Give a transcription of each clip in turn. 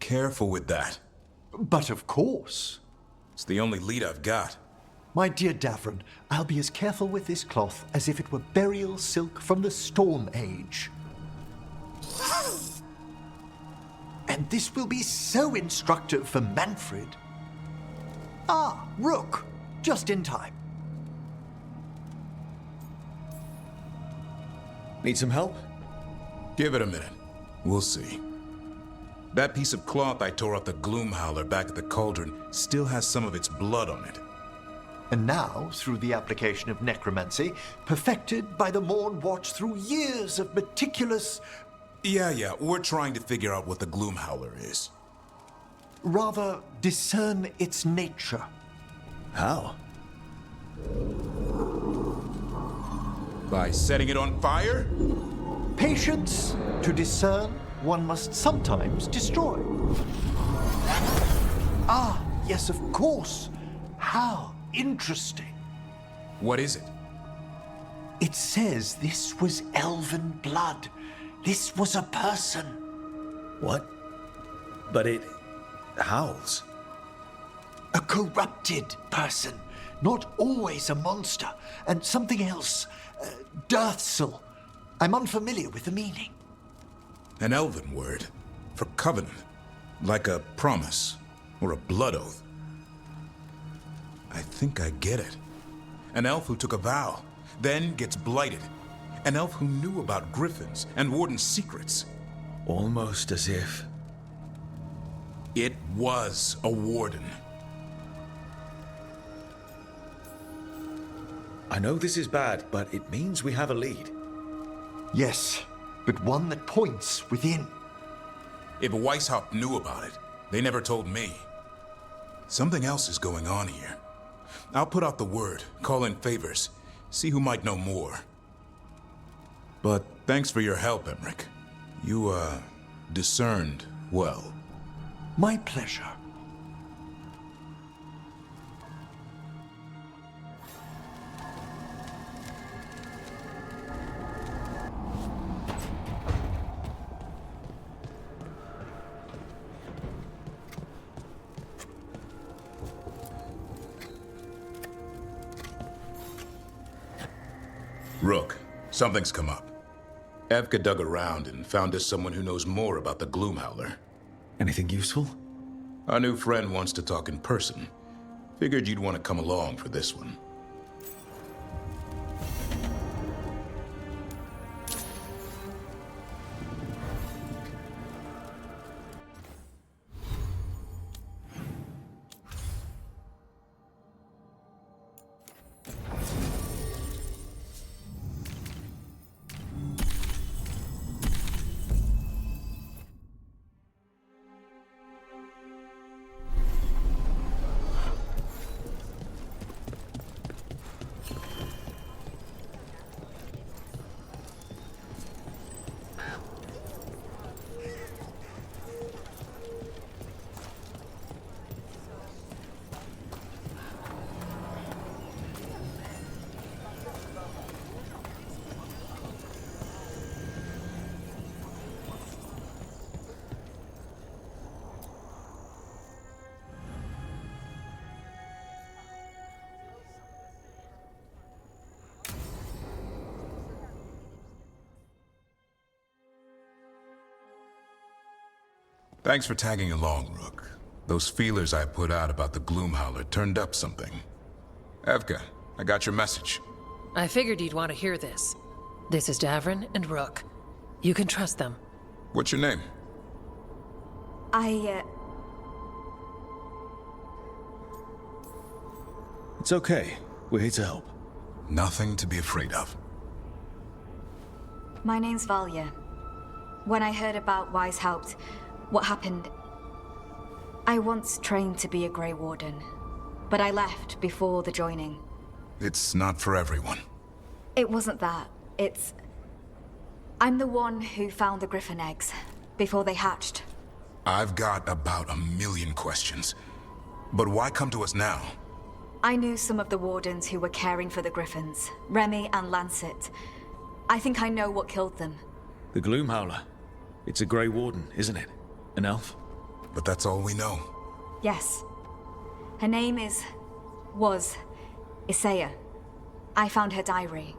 Careful with that. But of course. It's the only lead I've got. My dear Davrin, I'll be as careful with this cloth as if it were burial silk from the Storm Age. And this will be so instructive for Manfred. Ah, Rook, just in time. Need some help? Give it a minute. We'll see. That piece of cloth I tore off the Gloom Howler back at the cauldron still has some of its blood on it. And now, through the application of necromancy, perfected by the Morn Watch through years of meticulous... Yeah, we're trying to figure out what the Gloom Howler is. Rather, discern its nature. How? By setting it on fire? Patience. To discern, one must sometimes destroy. Ah, yes, of course. How interesting. What is it? It says this was elven blood. This was a person. What? But it howls. A corrupted person. Not always a monster. And something else. Deathsel. I'm unfamiliar with the meaning. An elven word. For covenant. Like a promise. Or a blood oath. I think I get it. An elf who took a vow. Then gets blighted. An elf who knew about griffins and warden's secrets. Almost as if... It was a warden. I know this is bad, but it means we have a lead. Yes, but one that points within. If Weishaupt knew about it, they never told me. Something else is going on here. I'll put out the word, call in favors, see who might know more. But thanks for your help, Emmerich. You, discerned well. My pleasure. Rook, something's come up. Evka dug around and found us someone who knows more about the Gloom Howler. Anything useful? Our new friend wants to talk in person. Figured you'd want to come along for this one. Thanks for tagging along, Rook. Those feelers I put out about the Gloom Howler turned up something. Evka, I got your message. I figured you'd want to hear this. This is Davrin and Rook. You can trust them. What's your name? It's okay. We're here to help. Nothing to be afraid of. My name's Valya. When I heard about Weishaupt, what happened... I once trained to be a Grey Warden, but I left before the joining. It's not for everyone. It wasn't that. It's... I'm the one who found the Griffin eggs, before they hatched. I've got about 1,000,000 questions. But why come to us now? I knew some of the Wardens who were caring for the Griffins, Remy and Lancet. I think I know what killed them. The Gloom Howler. It's a Grey Warden, isn't it? An elf? but that's all we know. Yes. Her name was Isaiah. I found her diary.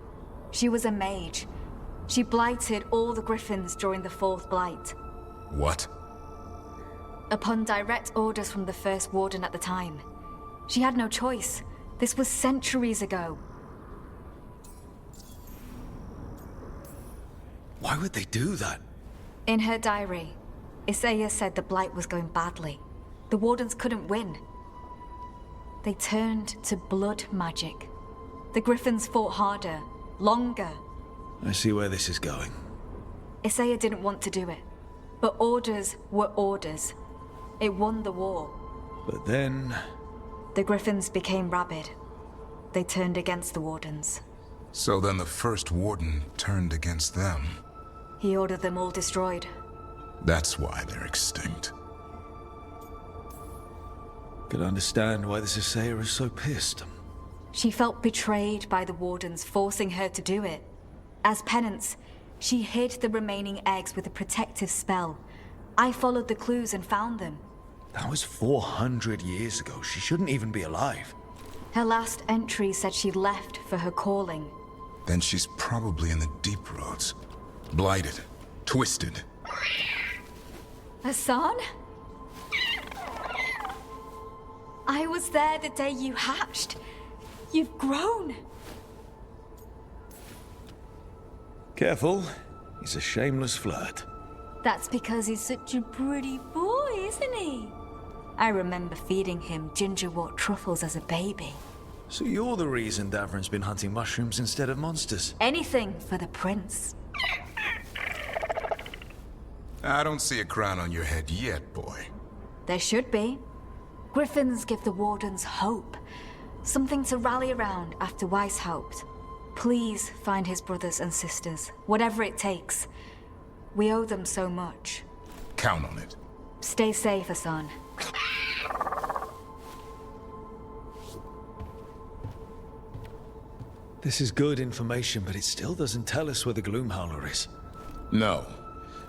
She was a mage. She blighted all the griffins during the Fourth Blight. What? Upon direct orders from the First Warden at the time. She had no choice. This was centuries ago. Why would they do that? In her diary, Isaiah said the Blight was going badly. The Wardens couldn't win. They turned to blood magic. The Griffins fought harder, longer. I see where this is going. Isaiah didn't want to do it. But orders were orders. It won the war. But then... The Griffins became rabid. They turned against the Wardens. So then the first Warden turned against them. He ordered them all destroyed. That's why they're extinct. Could understand why this Isaiah is so pissed. She felt betrayed by the Wardens, forcing her to do it. As penance, she hid the remaining eggs with a protective spell. I followed the clues and found them. That was 400 years ago. She shouldn't even be alive. Her last entry said she left for her calling. Then she's probably in the deep roads. Blighted. Twisted. Hassan? I was there the day you hatched. You've grown. Careful. He's a shameless flirt. That's because he's such a pretty boy, isn't he? I remember feeding him gingerwort truffles as a baby. So you're the reason Davrin's been hunting mushrooms instead of monsters? Anything for the prince. I don't see a crown on your head yet, boy. There should be. Griffins give the Wardens hope. Something to rally around after Weishaupt. Please find his brothers and sisters, whatever it takes. We owe them so much. Count on it. Stay safe, Hassan. This is good information, but it still doesn't tell us where the Gloomhowler is. No,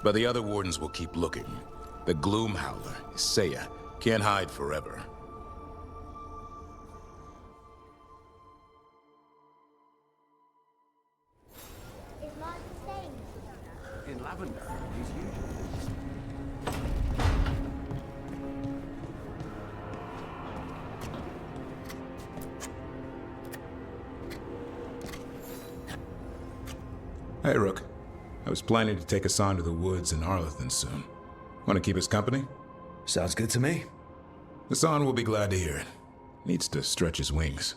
but the other Wardens will keep looking. The Gloomhowler, Isaiah, can't hide forever. In lavender, he's usually... Hey, Rook. I was planning to take Hassan to the woods in Arlethan soon. Want to keep us company? Sounds good to me. Hassan will be glad to hear it. Needs to stretch his wings.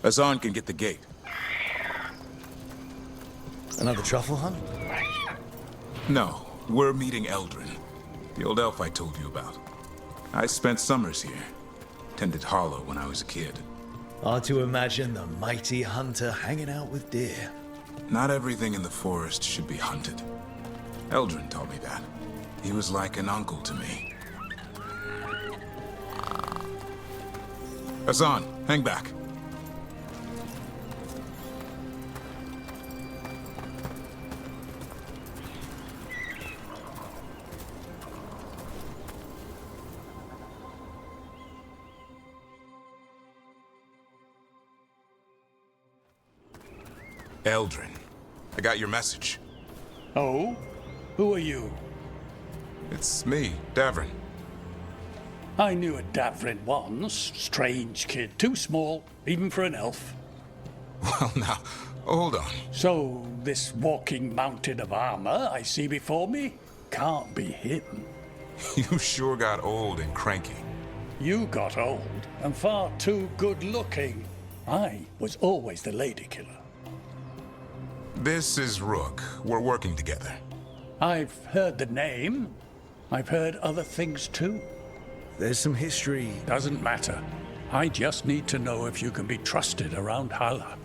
Hassan can get the gate. Another truffle hunt? No, we're meeting Eldrin, the old elf I told you about. I spent summers here. Tended Hollow when I was a kid. Hard to imagine the mighty hunter hanging out with deer. Not everything in the forest should be hunted. Eldrin taught me that. He was like an uncle to me. Hassan, hang back. Eldrin, I got your message. Oh? Who are you? It's me, Davrin. I knew a Davrin once. Strange kid. Too small, even for an elf. Well, now, hold on. So, this walking mountain of armor I see before me can't be him. You sure got old and cranky. You got old and far too good looking. I was always the lady killer. This is Rook. We're working together. I've heard the name. I've heard other things too. There's some history. Doesn't matter. I just need to know if you can be trusted around Hala.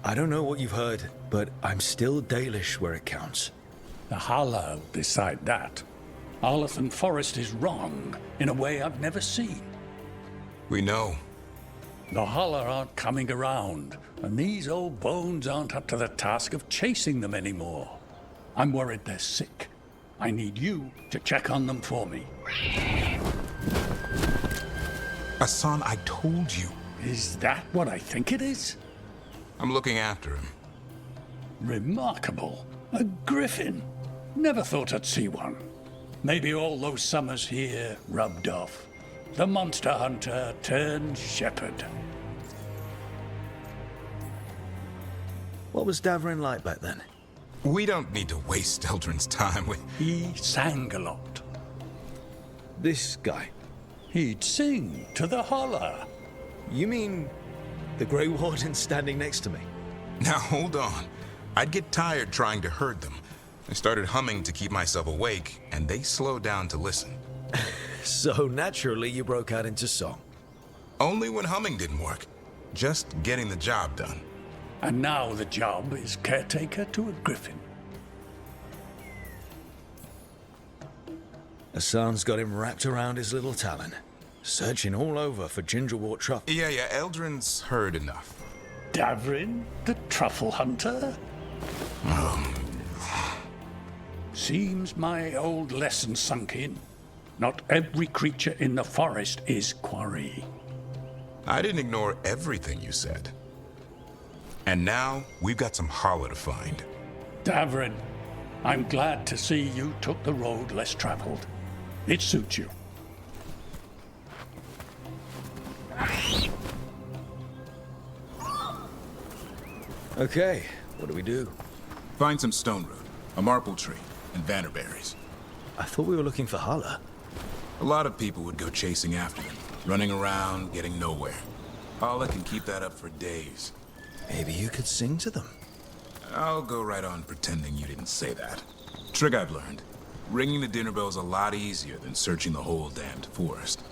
I don't know what you've heard, but I'm still Dalish where it counts. The Hala decide that. Arlathan Forest is wrong in a way I've never seen. We know. The Hala aren't coming around, and these old bones aren't up to the task of chasing them anymore. I'm worried they're sick. I need you to check on them for me. Hassan, I told you. Is that what I think it is? I'm looking after him. Remarkable. A griffin. Never thought I'd see one. Maybe all those summers here rubbed off. The monster hunter turned shepherd. What was Davrin like back then? We don't need to waste Eldrin's time with... He sang a lot. This guy. He'd sing to the holler. You mean the Grey Warden standing next to me? Now, hold on. I'd get tired trying to herd them. I started humming to keep myself awake, and they slowed down to listen. So naturally you broke out into song. Only when humming didn't work. Just getting the job done. And now the job is caretaker to a griffin. Hassan's got him wrapped around his little talon, searching all over for gingerwort truffle. Yeah, Eldrin's heard enough. Davrin, the truffle hunter? Seems my old lesson sunk in. Not every creature in the forest is quarry. I didn't ignore everything you said. And now, we've got some Hala to find. Davrin, I'm glad to see you took the road less traveled. It suits you. Okay, what do we do? Find some stone root, a marple tree, and vannerberries. I thought we were looking for Hala. A lot of people would go chasing after them, running around, getting nowhere. Hala can keep that up for days. Maybe you could sing to them. I'll go right on pretending you didn't say that. Trick I've learned. Ringing the dinner bell's a lot easier than searching the whole damned forest.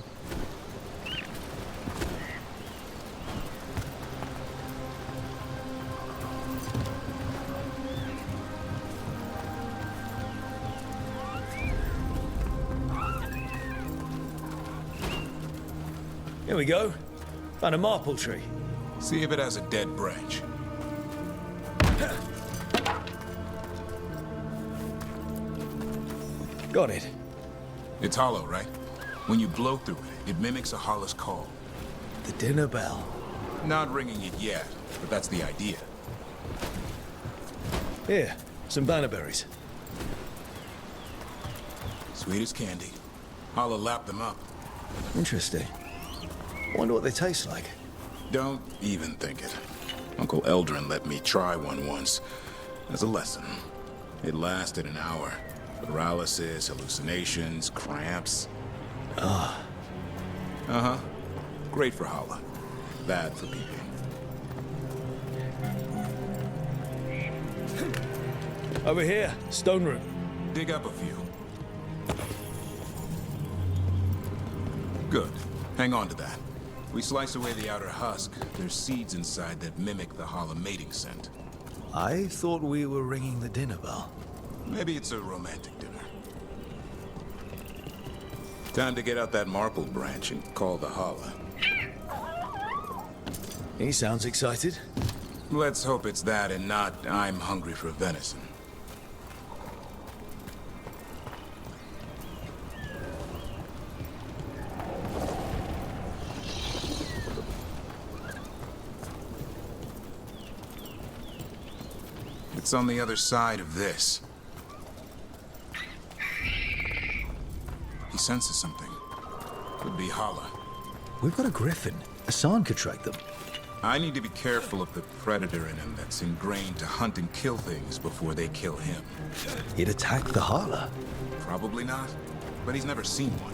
Here we go. Found a marple tree. See if it has a dead branch. Got it. It's hollow, right? When you blow through it, it mimics a Hala's call. The dinner bell. Not ringing it yet, but that's the idea. Here, some bannerberries. Sweet as candy. Hala lapped them up. Interesting. Wonder what they taste like. Don't even think it. Uncle Eldrin let me try one once. As a lesson. It lasted an hour. Paralysis, hallucinations, cramps. Uh-huh. Great for Hala. Bad for people. Over here, stone root. Dig up a few. Good. Hang on to that. We slice away the outer husk. There's seeds inside that mimic the Hala mating scent. I thought we were ringing the dinner bell. Maybe it's a romantic dinner. Time to get out that marble branch and call the holla. He sounds excited. Let's hope it's that and not I'm hungry for venison. It's on the other side of this. He senses something. Could be holla. We've got a griffin. Hassan could track them. I need to be careful of the predator in him that's ingrained to hunt and kill things before they kill him. He'd attack the Hala. Probably not, but he's never seen one.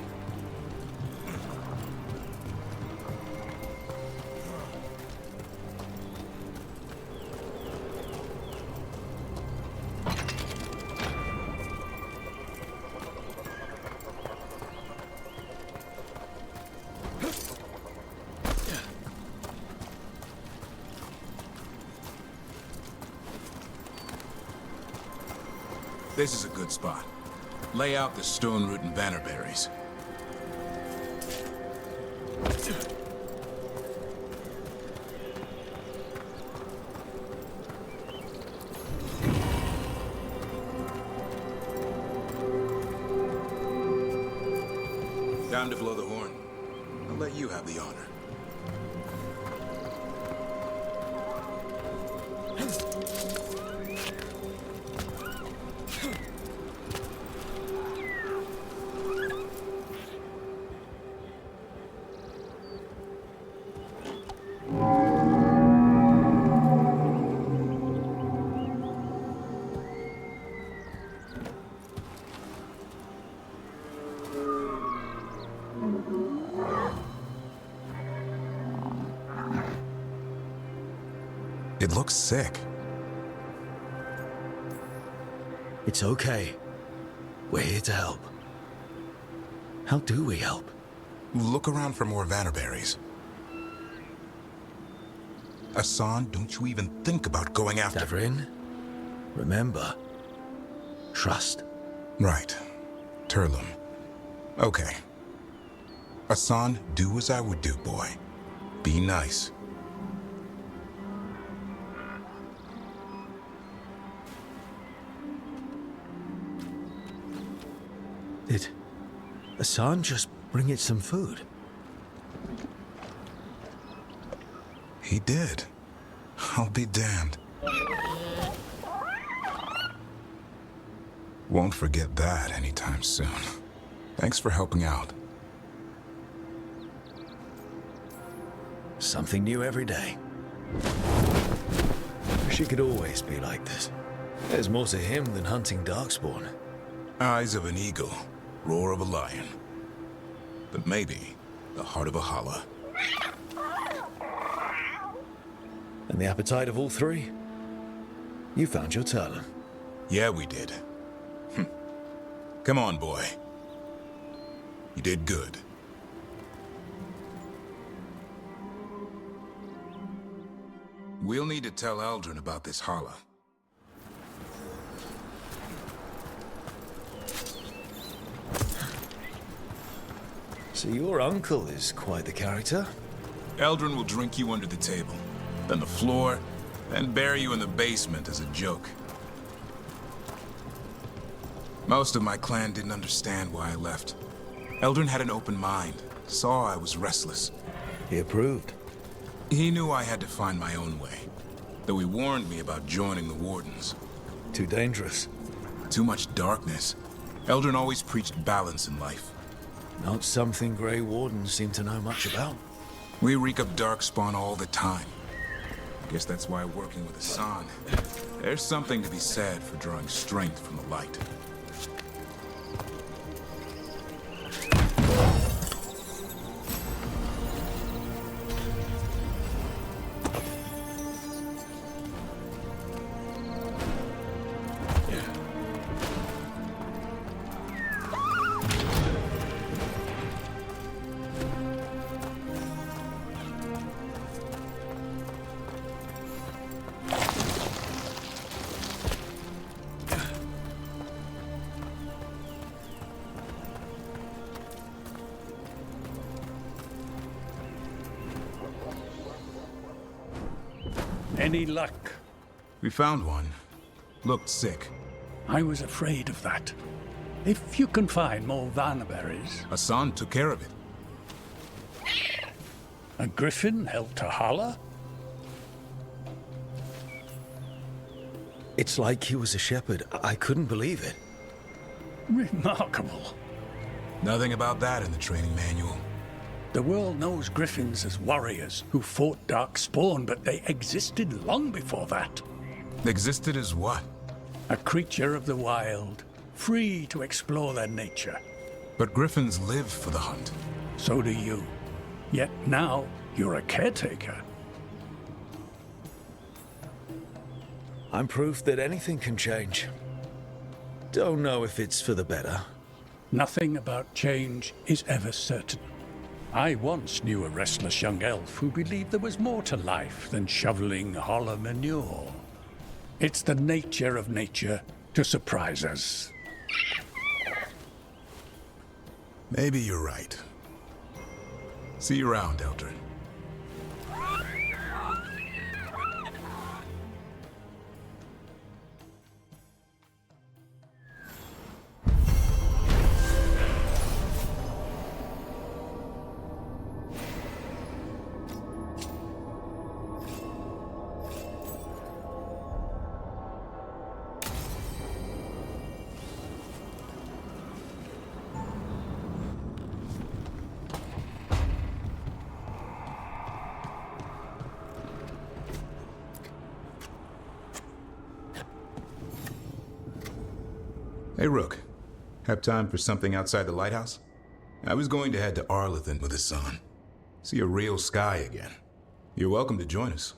This is a good spot. Lay out the stone root and bannerberries. Time to blow the horn. I'll let you have the honor. It looks sick. It's okay. We're here to help. How do we help? Look around for more vannerberries. Hassan, don't you even think about going after... Davrin, remember, trust. Right. Turlum. Okay. Hassan, do as I would do, boy. Be nice. Did Hassan just bring it some food? He did. I'll be damned. Won't forget that anytime soon. Thanks for helping out. Something new every day. She could always be like this. There's more to him than hunting darkspawn. Eyes of an eagle, roar of a lion. But maybe the heart of a holla. And the appetite of all three? You found your talent. Yeah, we did. Come on, boy. You did good. We'll need to tell Eldrin about this holla. So your uncle is quite the character. Eldrin will drink you under the table, then the floor, then bury you in the basement as a joke. Most of my clan didn't understand why I left. Eldrin had an open mind, saw I was restless. He approved. He knew I had to find my own way, though he warned me about joining the Wardens. Too dangerous. Too much darkness. Eldrin always preached balance in life. Not something Grey Wardens seem to know much about. We reek of darkspawn all the time. Guess that's why working with Hassan, there's something to be said for drawing strength from the light. Any luck? We found one. Looked sick. I was afraid of that. If you can find more vanberries. Hassan took care of it. A griffin helped to holler? It's like he was a shepherd. I couldn't believe it. Remarkable. Nothing about that in the training manual. The world knows griffins as warriors who fought Darkspawn, but they existed long before that. Existed as what? A creature of the wild, free to explore their nature. But griffins live for the hunt. So do you. Yet now, you're a caretaker. I'm proof that anything can change. Don't know if it's for the better. Nothing about change is ever certain. I once knew a restless young elf who believed there was more to life than shoveling hollow manure. It's the nature of nature to surprise us. Maybe you're right. See you around, Eldrin. Hey, Rook. Have time for something outside the lighthouse? I was going to head to Arlethan with the sun. See a real sky again. You're welcome to join us.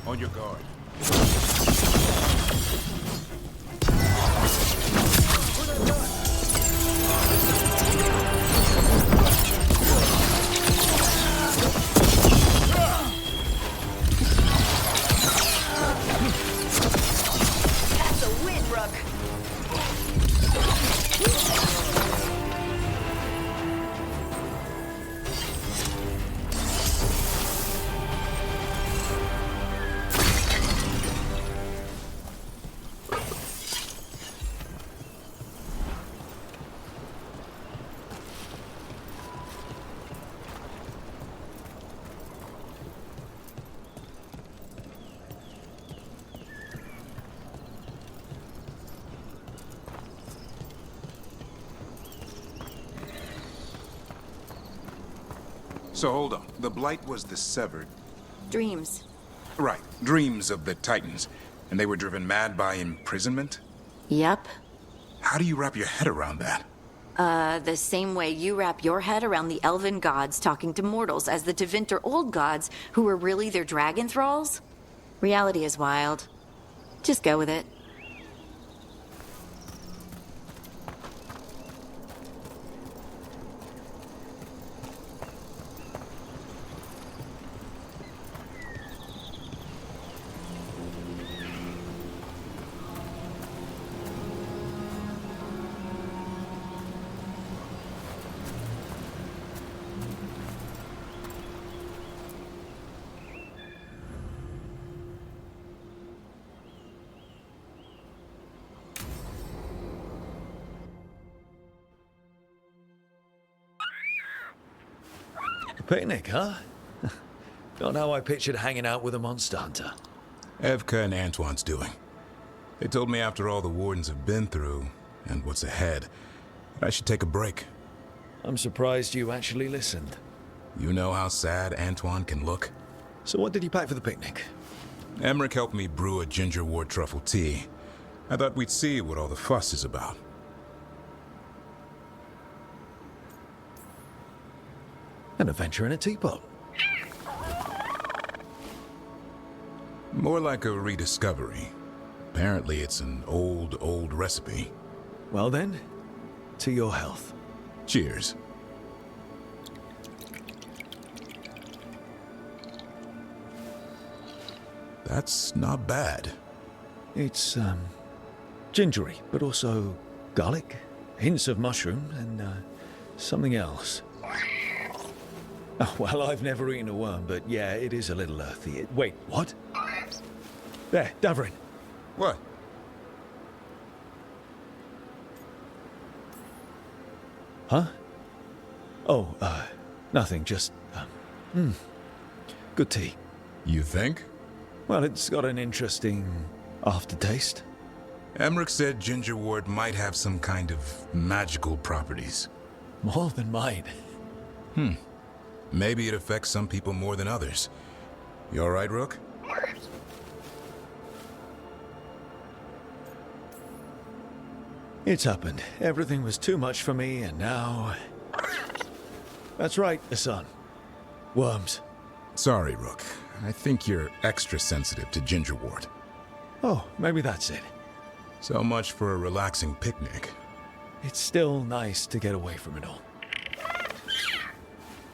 On your guard. That's a win, Rook. So hold on. The Blight was the severed... Dreams. Right. Dreams of the Titans. And they were driven mad by imprisonment? Yep. How do you wrap your head around that? The same way you wrap your head around the elven gods talking to mortals as the Tevinter old gods who were really their dragon thralls. Reality is wild. Just go with it. Picnic, huh? Not how I pictured hanging out with a monster hunter. Evka and Antoine's doing. They told me after all the wardens have been through, and what's ahead, I should take a break. I'm surprised you actually listened. You know how sad Antoine can look? So what did you pack for the picnic? Emmerich helped me brew a ginger wort truffle tea. I thought we'd see what all the fuss is about. An adventure in a teapot. More like a rediscovery. Apparently it's an old recipe. Well then, to your health. Cheers. That's not bad. It's, gingery, but also garlic, hints of mushroom, and, something else. Oh, well, I've never eaten a worm, but yeah, it is a little earthy. Wait, what? There, Davrin. What? Huh? Oh, nothing, just, good tea. You think? Well, it's got an interesting aftertaste. Emmerich said ginger wort might have some kind of magical properties. More than mine. Maybe it affects some people more than others. You all right, Rook? It's happened. Everything was too much for me, and now... That's right, Hassan. Worms. Sorry, Rook. I think you're extra sensitive to ginger wort. Oh, maybe that's it. So much for a relaxing picnic. It's still nice to get away from it all.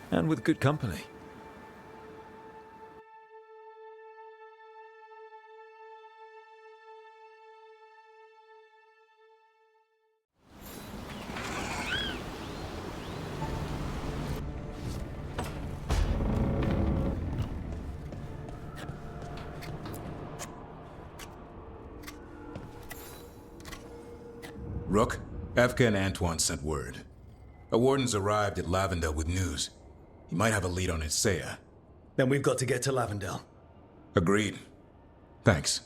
And with good company. Rook, Evka and Antoine sent word. A warden's arrived at Lavendel with news. He might have a lead on Isaiah. Then we've got to get to Lavendel. Agreed. Thanks.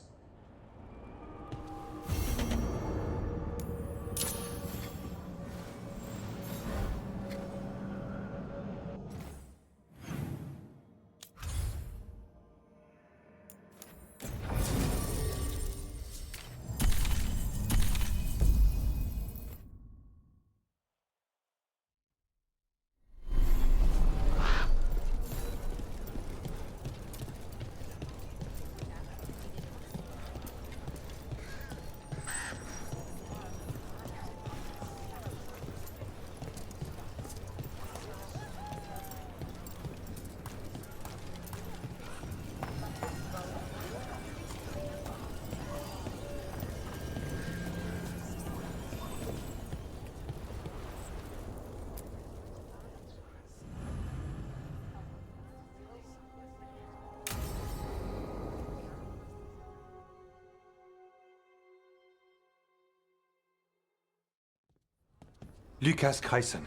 Lucas Kreisen,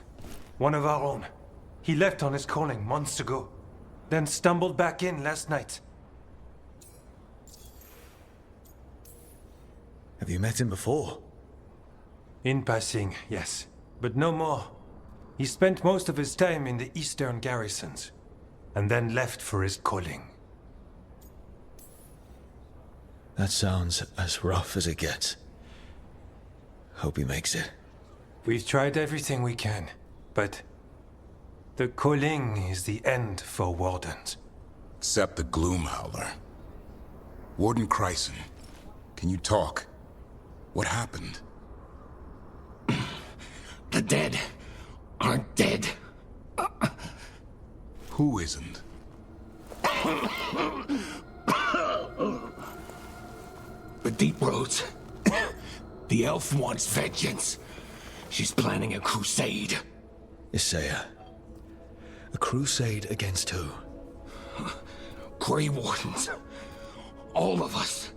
one of our own. He left on his calling months ago, then stumbled back in last night. Have you met him before? In passing, yes, but no more. He spent most of his time in the eastern garrisons, and then left for his calling. That sounds as rough as it gets. Hope he makes it. We've tried everything we can, but the calling is the end for wardens. Except the Gloom Howler. Warden Kreisen, can you talk? What happened? The dead aren't dead. Who isn't? The Deep Roads. The elf wants vengeance. She's planning a crusade. Isaiah. A crusade against who? Grey Wardens. All of us.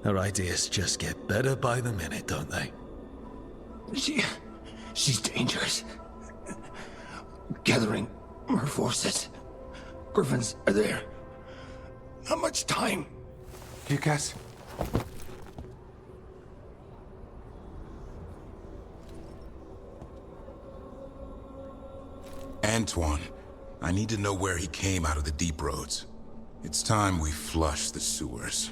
Her ideas just get better by the minute, don't they? She's dangerous. Gathering her forces. Griffins are there. Not much time. Lucas? Antoine, I need to know where he came out of the deep roads. It's time we flush the sewers.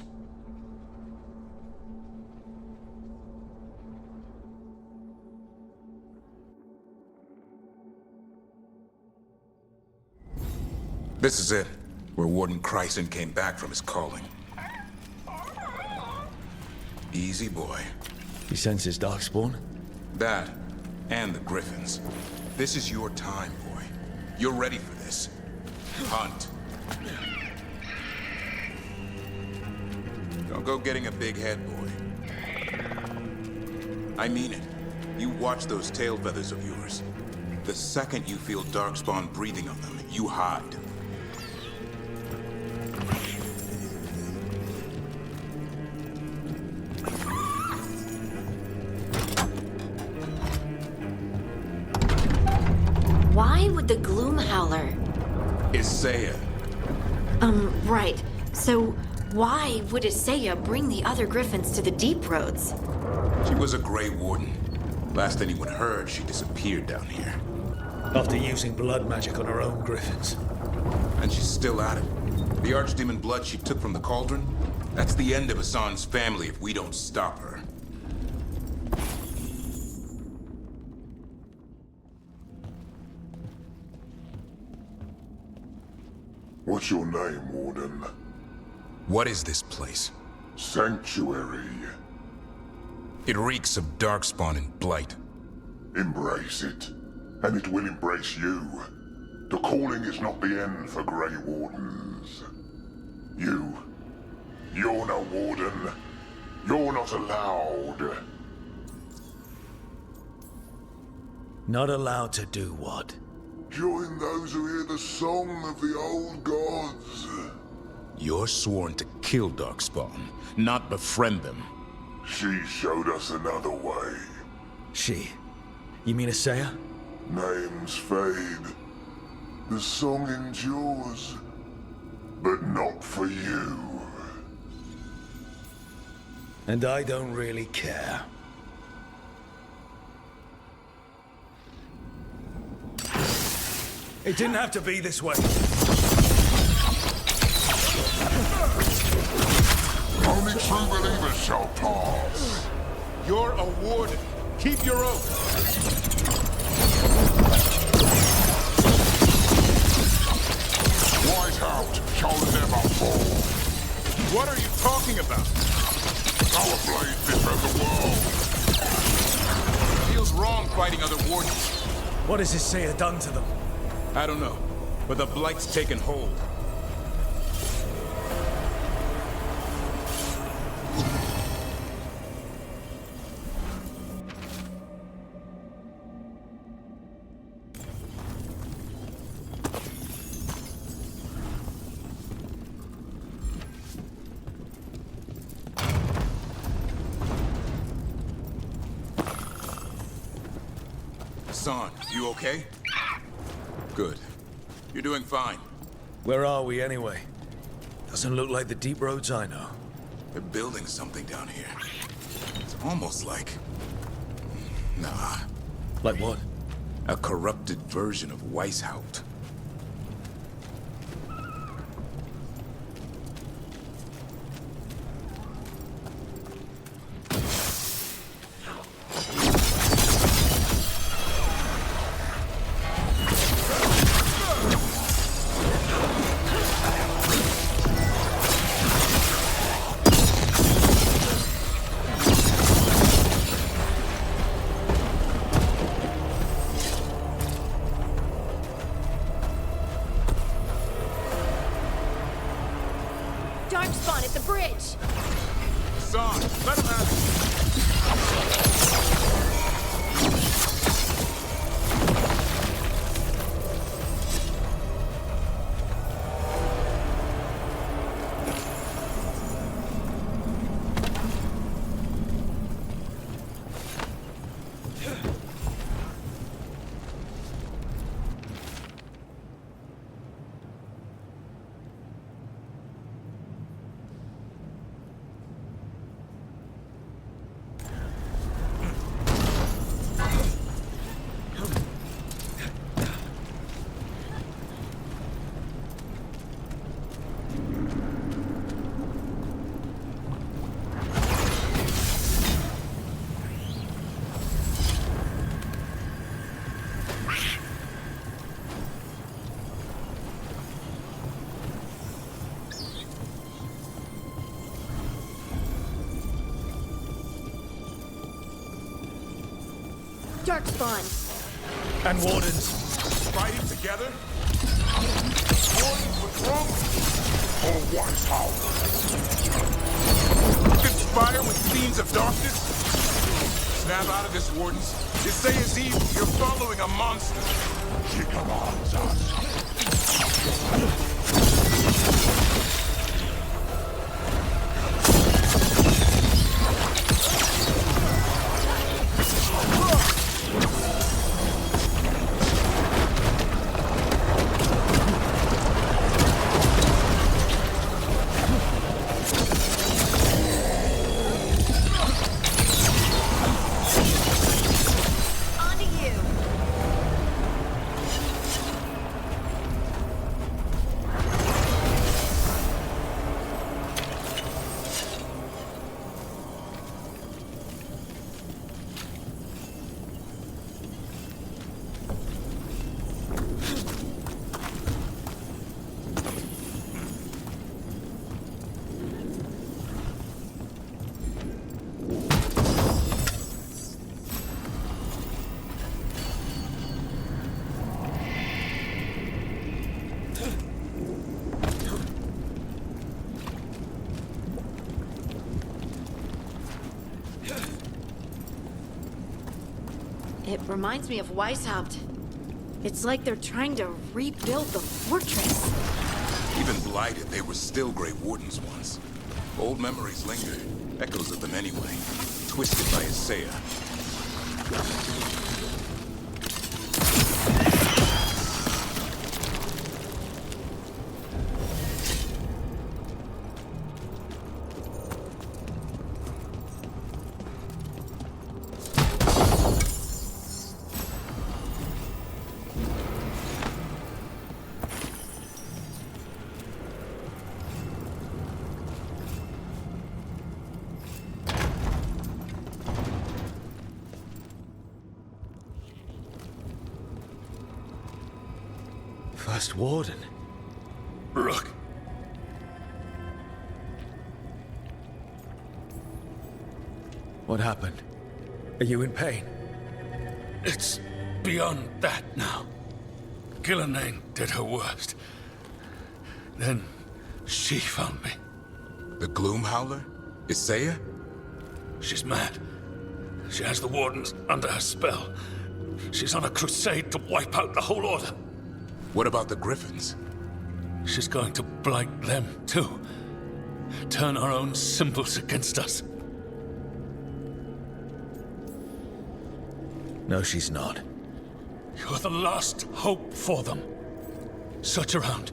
This is it, where Warden Chryson came back from his calling. Easy, boy. He senses Darkspawn? That, and the Griffins. This is your time, boy. You're ready for this. Hunt. Don't go getting a big head, boy. I mean it. You watch those tail feathers of yours. The second you feel Darkspawn breathing on them, you hide. Why would the Gloom Howler... Isaiah. Right. So, why would Isaiah bring the other Griffins to the Deep Roads? She was a Grey Warden. Last anyone heard, she disappeared down here. After using blood magic on her own Griffins. And she's still at it. The Archdemon blood she took from the cauldron? That's the end of Hassan's family if we don't stop her. What's your name, Warden? What is this place? Sanctuary. It reeks of Darkspawn and Blight. Embrace it, and it will embrace you. The calling is not the end for Grey Wardens. You're no Warden. You're not allowed. Not allowed to do what? Join those who hear the song of the old gods. You're sworn to kill Darkspawn, not befriend them. She showed us another way. She? You mean Isaiah? Names fade. The song endures. But not for you. And I don't really care. It didn't have to be this way. Only true believers shall pass. You're a warden. Keep your oath. Whiteout shall never fall. What are you talking about? Our blade defend the world. Feels wrong fighting other wardens. What has Isaiah done to them? I don't know, but the Blight's taken hold. Hassan, you okay? Good. You're doing fine. Where are we anyway? Doesn't look like the deep roads I know. They're building something down here. It's almost like... Nah. Like what? A corrupted version of Weishaupt. Darkspawn at the bridge! Hassan, let him have Darkspawn. And Wardens. Fighting together? Wardens, what's wrong with you? Oh, wise how? Conspire with fiends of darkness? Snap out of this, Wardens. You say it's evil. You're following a monster. She commands us. It reminds me of Weishaupt. It's like they're trying to rebuild the fortress. Even blighted, they were still Grey Wardens once. Old memories linger. Echoes of them anyway. Twisted by Isaiah. First Warden. Rook. What happened? Are you in pain? It's beyond that now. Gillenane did her worst. Then she found me. The Gloom Howler? Isaiah? She's mad. She has the Wardens under her spell. She's on a crusade to wipe out the whole Order. What about the Griffins? She's going to blight them, too. Turn our own symbols against us. No, she's not. You're the last hope for them. Search around.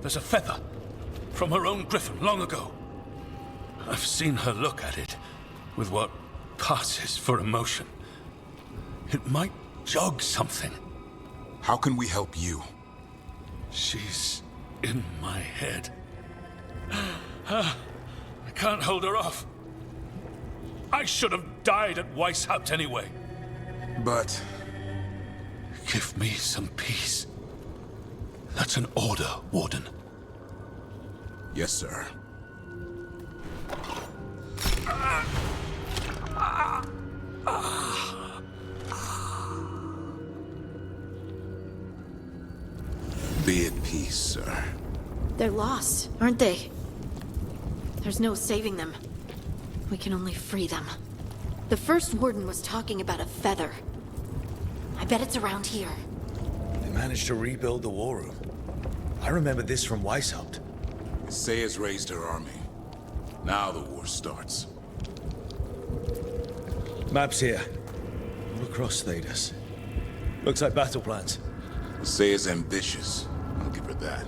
There's a feather from her own griffin long ago. I've seen her look at it with what passes for emotion. It might jog something. How can we help you? She's in my head. I can't hold her off. I should have died at Weishaupt anyway. But... Give me some peace. That's an order, Warden. Yes, sir. Be at peace, sir. They're lost, aren't they? There's no saving them. We can only free them. The first Warden was talking about a feather. I bet it's around here. They managed to rebuild the war room. I remember this from Weishaupt. Isaiah's raised her army. Now the war starts. Maps here. All across Thedas. Looks like battle plans. Isaiah's ambitious. I'll give her that.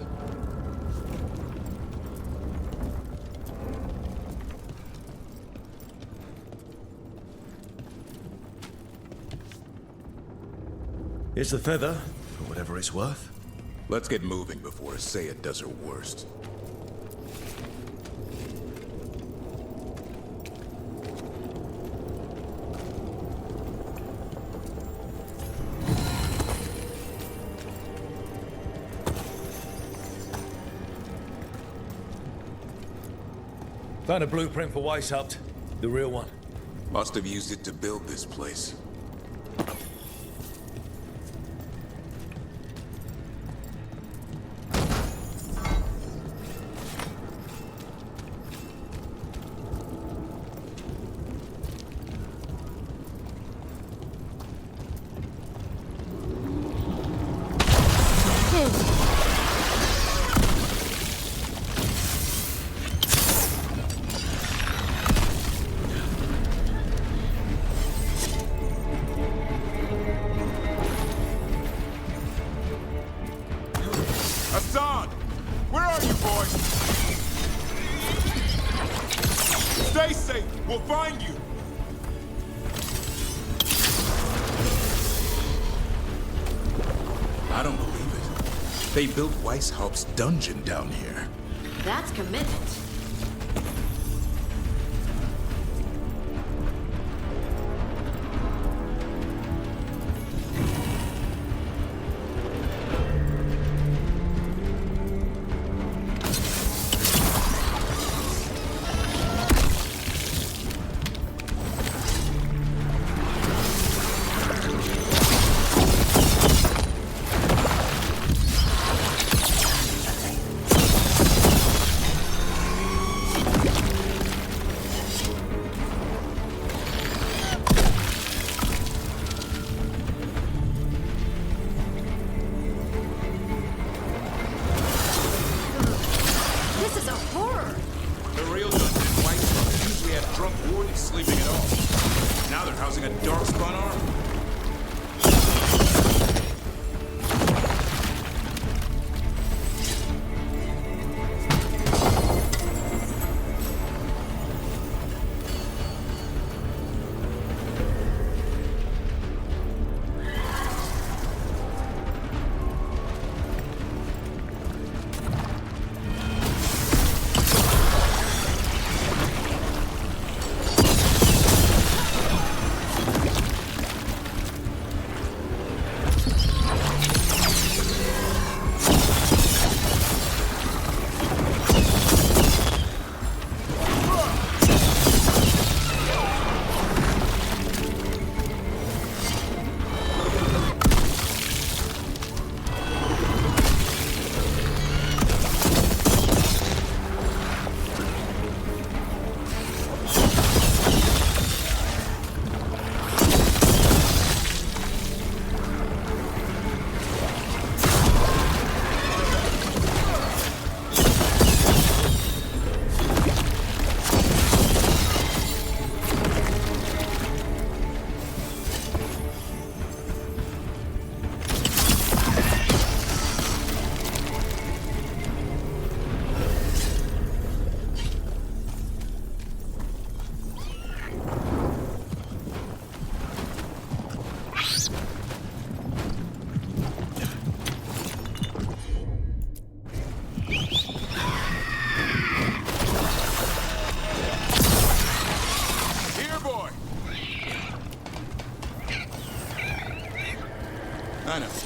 Here's the feather, for whatever it's worth. Let's get moving before Isaiah does her worst. Found a blueprint for Weishaupt. The real one. Must have used it to build this place. Where are you, boys? Stay safe. We'll find you. I don't believe it. They built Weishaupt's dungeon down here. That's commitment.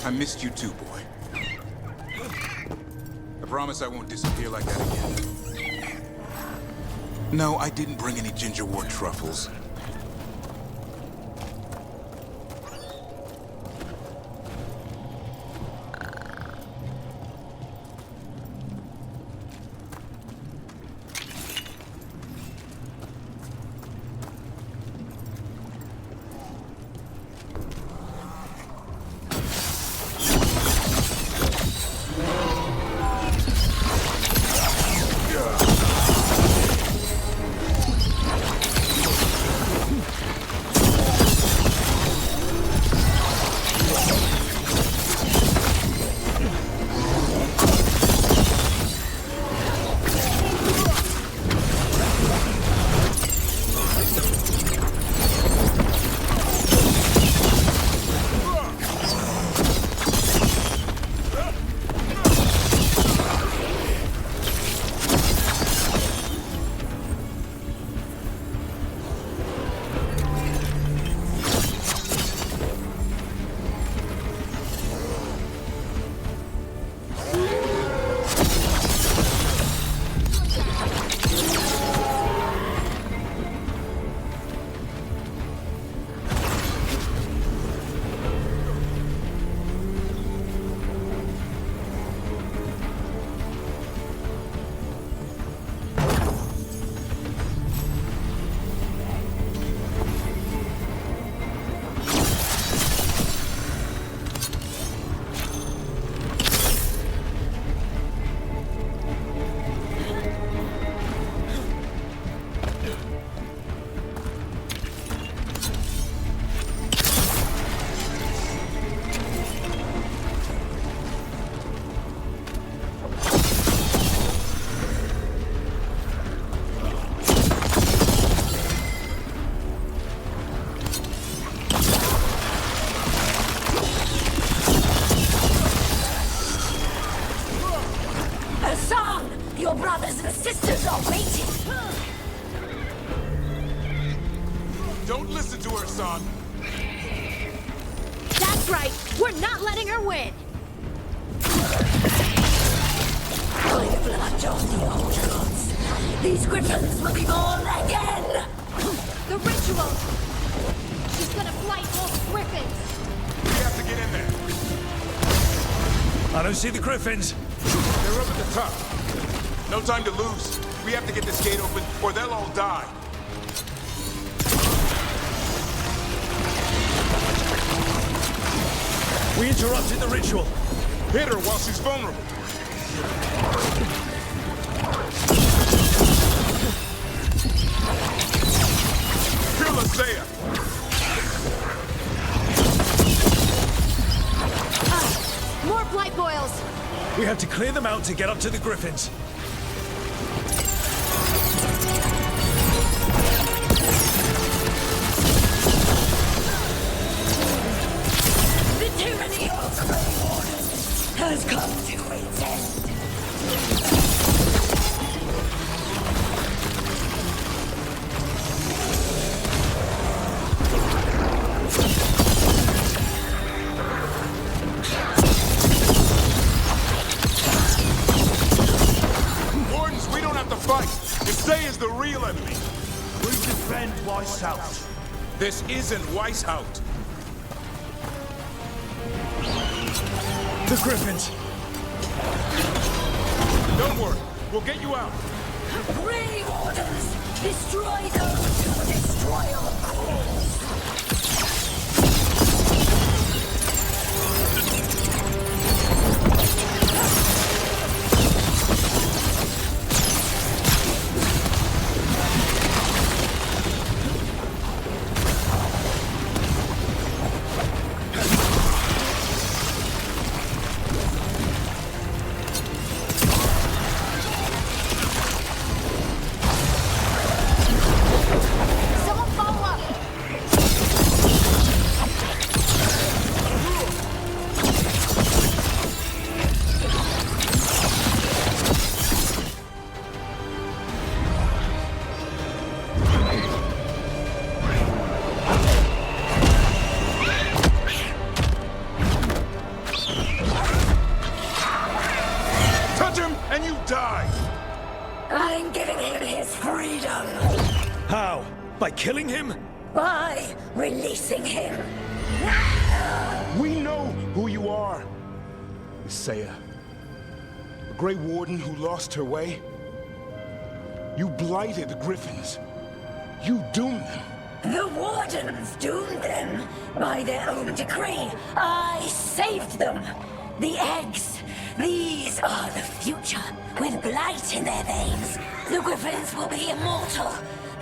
I missed you too, boy. I promise I won't disappear like that again. No, I didn't bring any gingerwort truffles. Your brothers and sisters are waiting. Don't listen to her, son. That's right. We're not letting her win. By the blood of the old gods, these griffins will be born again. The ritual. She's gonna flight all griffins. We have to get in there. I don't see the griffins. They're up at the top. No time to lose. We have to get this gate open, or they'll all die. We interrupted the ritual. Hit her while she's vulnerable. Kill Isaiah. More blight boils. We have to clear them out to get up to the griffins. The tyranny of Grey Warden has come to its end. Wardens, we don't have to fight. Isaiah's the real enemy. We defend Weishaupt. This isn't Weishaupt. The griffins. Don't worry, we'll get you out. Grey Wardens, destroy those who destroy our cause. Someone follow up. Touch him and you die. I'm giving him his freedom How? By killing him? by releasing him. We know who you are. Isaiah. A Grey Warden who lost her way. You blighted the Griffins. You doomed them. The Wardens doomed them by their own decree. I saved them. The eggs. These are the future, with blight in their veins. The Griffins will be immortal.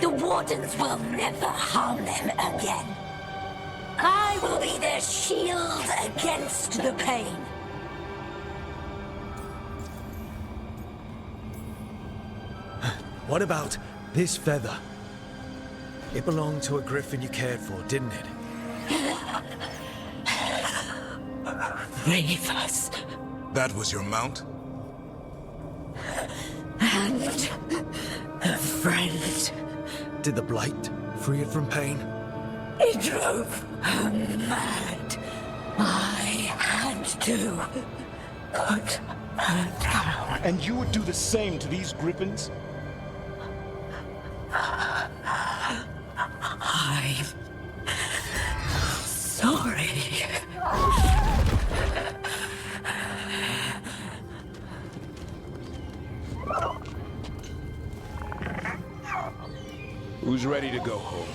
The Wardens will never harm them again. I will be their shield against the pain. What about this feather? It belonged to a griffin you cared for, didn't it? Reavers That was your mount? and a friend. Did the blight free it from pain? It drove her mad. I had to put her down. And you would do the same to these Griffins? I'm sorry. Who's ready to go home?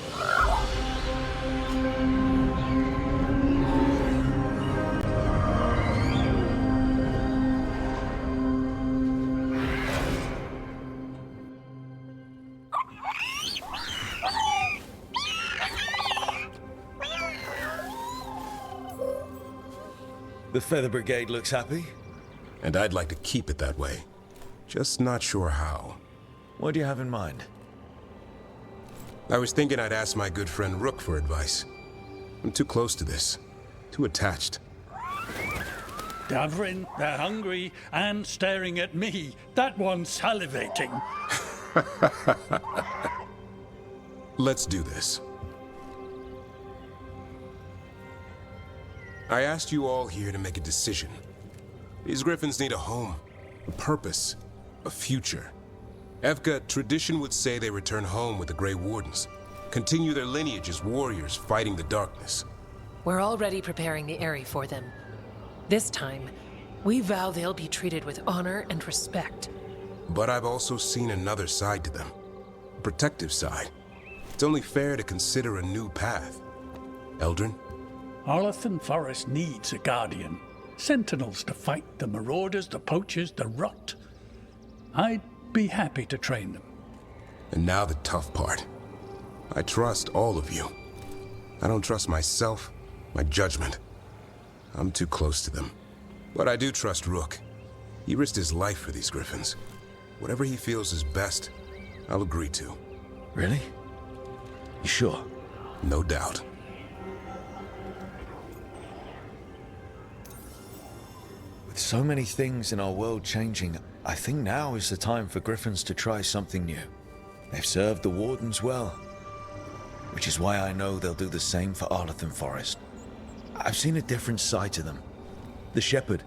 The Feather Brigade looks happy. And I'd like to keep it that way. Just not sure how. What do you have in mind? I was thinking I'd ask my good friend Rook for advice. I'm too close to this. Too attached. Davrin, they're hungry and staring at me. That one's salivating. Let's do this. I asked you all here to make a decision. These griffins need a home, a purpose, a future. Evka, tradition would say they return home with the Grey Wardens, continue their lineage as warriors fighting the darkness. We're already preparing the Eyrie for them. This time, we vow they'll be treated with honor and respect. But I've also seen another side to them. A protective side. It's only fair to consider a new path. Eldrin? Arlathan Forest needs a guardian. Sentinels to fight the marauders, the poachers, the rot. I'd be happy to train them. And now the tough part. I trust all of you. I don't trust myself, my judgment. I'm too close to them. But I do trust Rook. He risked his life for these griffins. Whatever he feels is best, I'll agree to. Really? You sure? No doubt. With so many things in our world changing, I think now is the time for griffins to try something new. They've served the Wardens well, which is why I know they'll do the same for Arlathan Forest. I've seen a different side to them. The shepherd,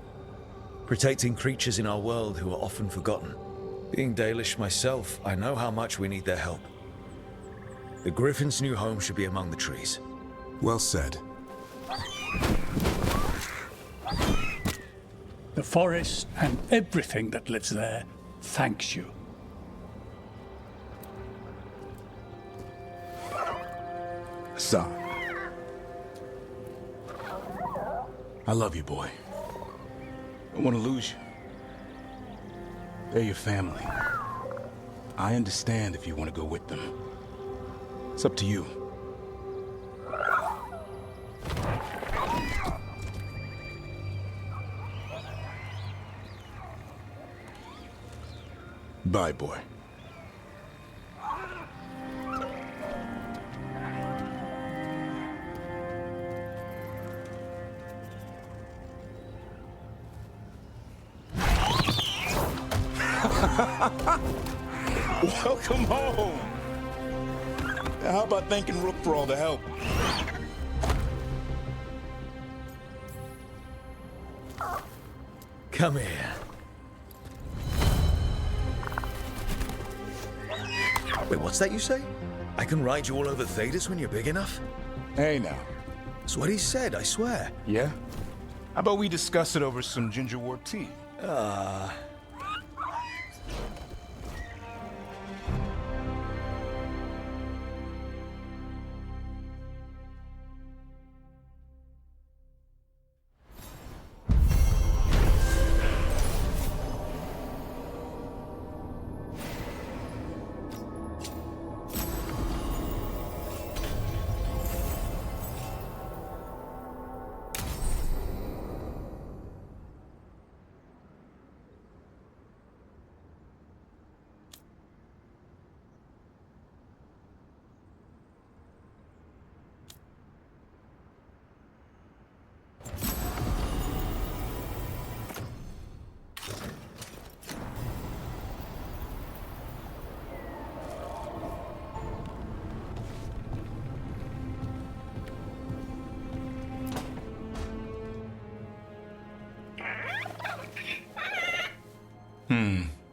protecting creatures in our world who are often forgotten. Being Dalish myself, I know how much we need their help. The Griffin's new home should be among the trees. Well said. The forest and everything that lives there thanks you. Son. I love you, boy. I don't want to lose you. They're your family. I understand if you want to go with them. It's up to you. Bye, boy. Welcome home. How about thanking Rook for all the help? Come here. Wait, what's that you say? I can ride you all over Thedas when you're big enough? Hey now. That's what he said, I swear. Yeah? How about we discuss it over some gingerwort tea?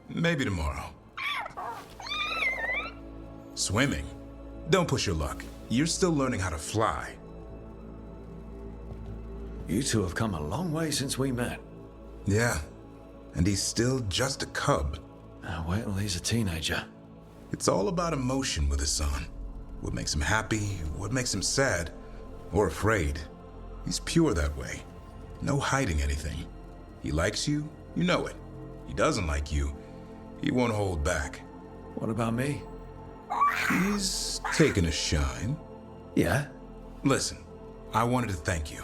Maybe tomorrow. Swimming? Don't push your luck. You're still learning how to fly. You two have come a long way since we met. Yeah, and he's still just a cub. Wait till he's a teenager. It's all about emotion with his son. What makes him happy, what makes him sad, or afraid. He's pure that way. No hiding anything. He likes you, you know it. He doesn't like you, he won't hold back. What about me? He's taken a shine. Yeah? Listen, I wanted to thank you.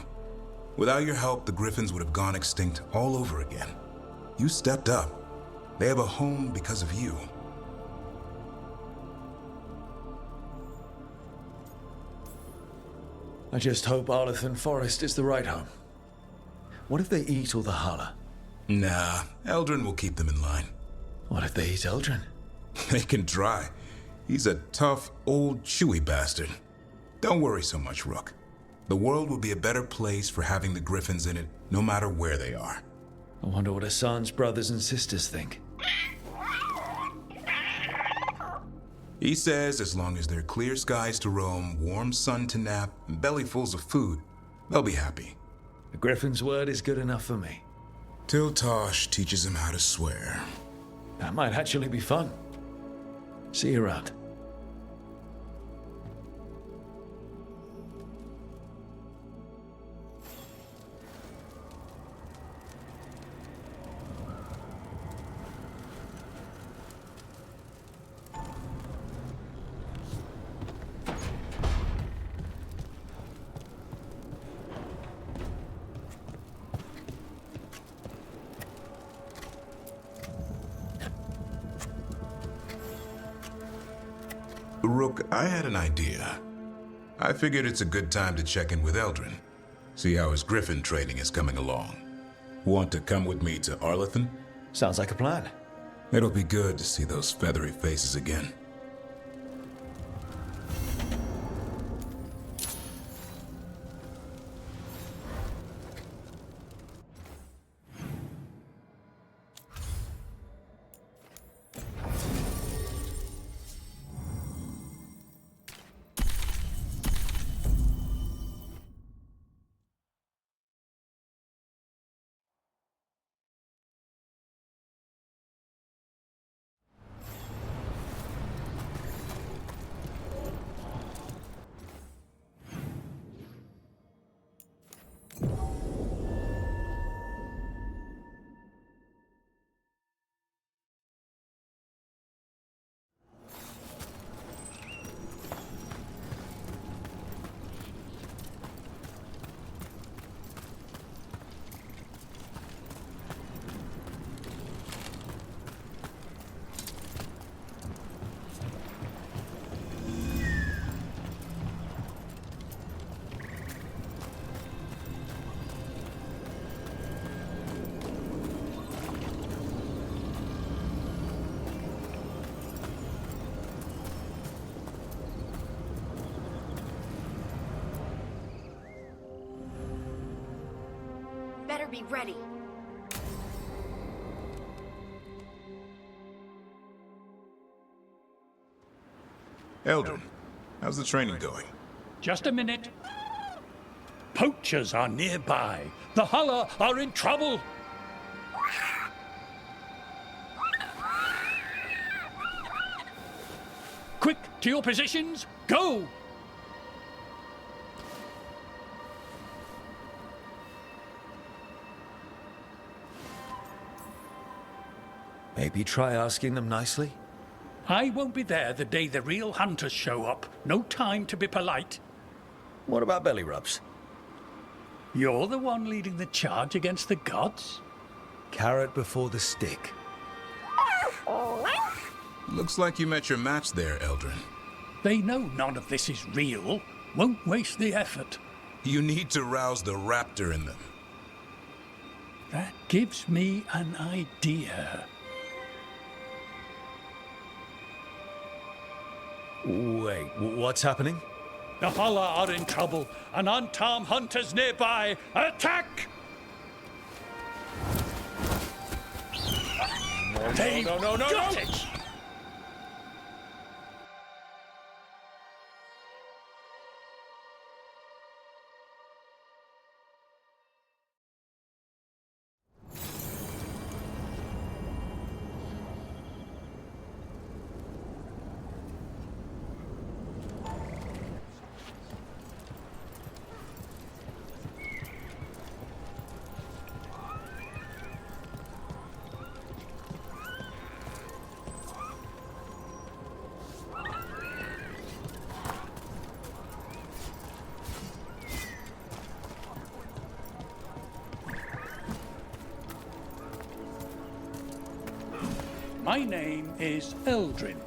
Without your help, the Griffins would have gone extinct all over again. You stepped up. They have a home because of you. I just hope Arlathan Forest is the right home. What if they eat all the Hala? Nah, Eldrin will keep them in line. What if they eat Eldrin? They can try. He's a tough, old, chewy bastard. Don't worry so much, Rook. The world will be a better place for having the Griffins in it, no matter where they are. I wonder what Hassan's brothers and sisters think. He says as long as there are clear skies to roam, warm sun to nap, and bellyfuls of food, they'll be happy. The Griffin's word is good enough for me. Till Tosh teaches him how to swear. That might actually be fun. See you around. Rook, I had an idea. I figured it's a good time to check in with Eldrin. See how his Griffin training is coming along. Want to come with me to Arlethan? Sounds like a plan. It'll be good to see those feathery faces again. Better be ready. Eldrin, how's the training going? Just a minute. Poachers are nearby. The Hala are in trouble. Quick, to your positions. Go! Maybe try asking them nicely? I won't be there the day the real hunters show up. No time to be polite. What about belly rubs? You're the one leading the charge against the gods? Carrot before the stick. Looks like you met your match there, Eldrin. They know none of this is real. Won't waste the effort. You need to rouse the raptor in them. That gives me an idea. Wait, what's happening? The Hala are in trouble, and unarmed hunters nearby. Attack! They've got it! My name is Eldrin.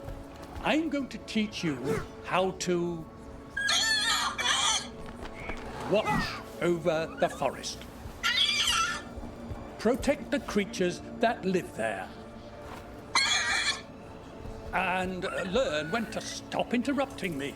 I'm going to teach you how to watch over the forest. protect the creatures that live there. And learn when to stop interrupting me.